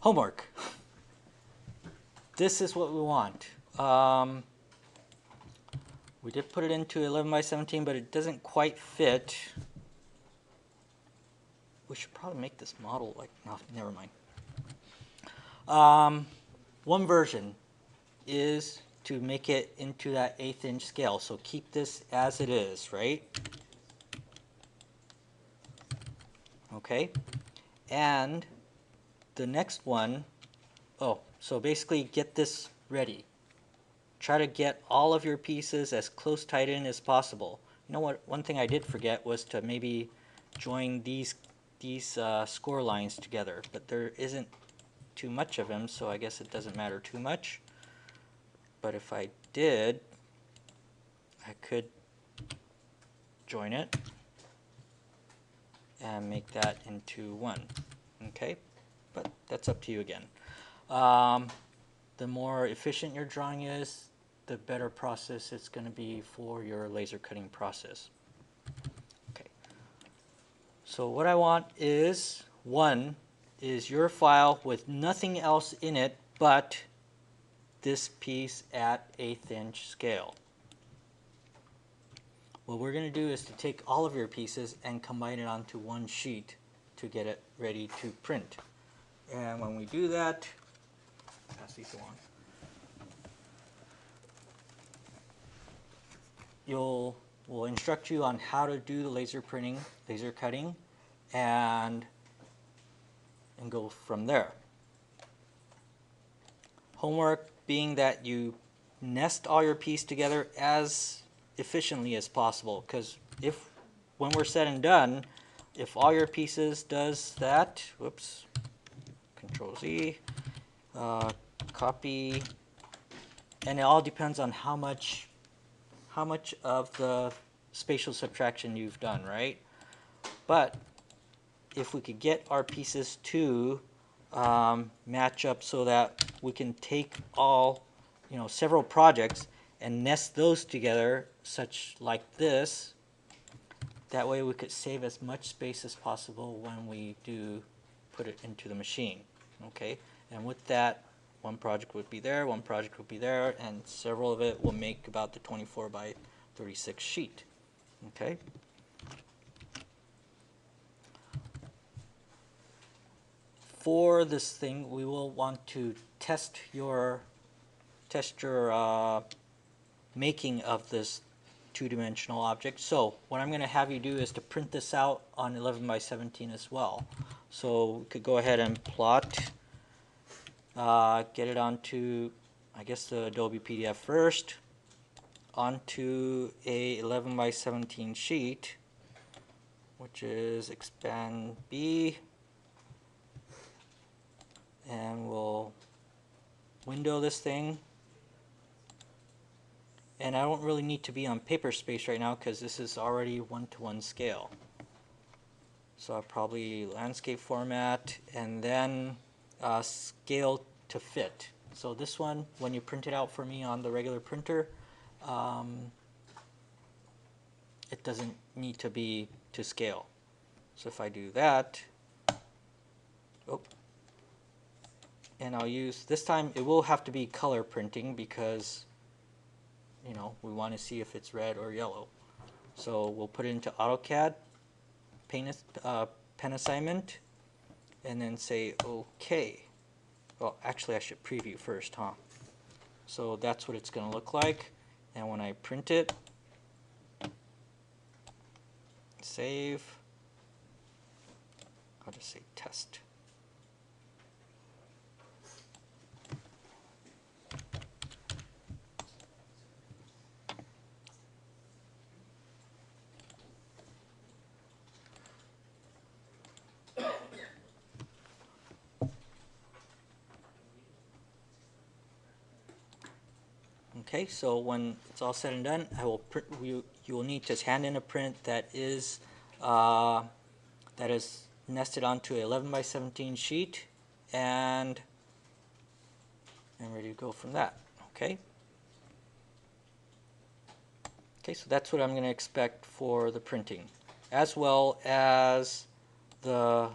Homework. This is what we want. We did put it into 11 by 17, but it doesn't quite fit. We should probably make this model like, no, never mind. One version is to make it into that 1/8 inch scale. So keep this as it is, right? Okay. And the next one, so basically get this ready. Try to get all of your pieces as close tight in as possible. You know what? One thing I did forget was to maybe join these score lines together, but there isn't too much of them, so I guess it doesn't matter too much. But if I did, I could join it and make that into one. Okay, but that's up to you again. The more efficient your drawing is, the better process it's going to be for your laser cutting process. Okay. So what I want is, one is your file with nothing else in it but this piece at 1/8 inch scale. What we're going to do is to take all of your pieces and combine it onto one sheet to get it ready to print. And when we do that, pass these along. We'll instruct you on how to do the laser printing, laser cutting, and go from there. Homework being that you nest all your pieces together as efficiently as possible, because when we're said and done, if all your pieces does that, whoops, Control Z, copy, and it all depends on how much of the spatial subtraction you've done, right? But if we could get our pieces to match up so that we can take all, several projects and nest those together such like this, that way we could save as much space as possible when we do put it into the machine. Okay, and with that, one project would be there, one project would be there, and several of it will make about the 24 by 36 sheet. Okay. For this thing, we will want to test your making of this two-dimensional object. So what I'm going to have you do is to print this out on 11 by 17 as well. So we could go ahead and plot, get it onto, I guess, the Adobe PDF first, onto a 11 by 17 sheet, which is expand B, and we'll window this thing. And I don't really need to be on paper space right now because this is already 1:1 scale. So I'll probably landscape format and then scale to fit. So this one, when you print it out for me on the regular printer, it doesn't need to be to scale. So if I do that, and I'll use, this time it will have to be color printing because we want to see if it's red or yellow. So we'll put it into AutoCAD, pen assignment, and then say OK. Well, actually I should preview first, huh? So that's what it's going to look like. And when I print it, save, I'll just say test. Okay, so when it's all said and done, I will print. You will need to hand in a print that is nested onto an 11 by 17 sheet, and ready to go from that. Okay. Okay, so that's what I'm going to expect for the printing, as well as the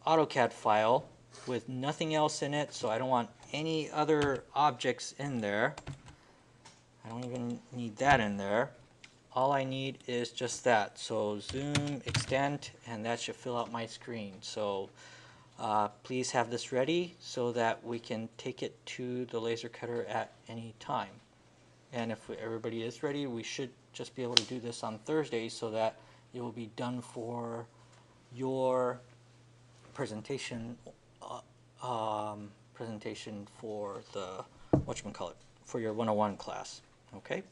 AutoCAD file with nothing else in it, so I don't want any other objects in there. I don't even need that in there. All I need is just that. So zoom, extend, and that should fill out my screen. So please have this ready so that we can take it to the laser cutter at any time. And if everybody is ready, we should just be able to do this on Thursday so that it will be done for your presentation presentation for the whatchamacallit, for your 101 class. Okay?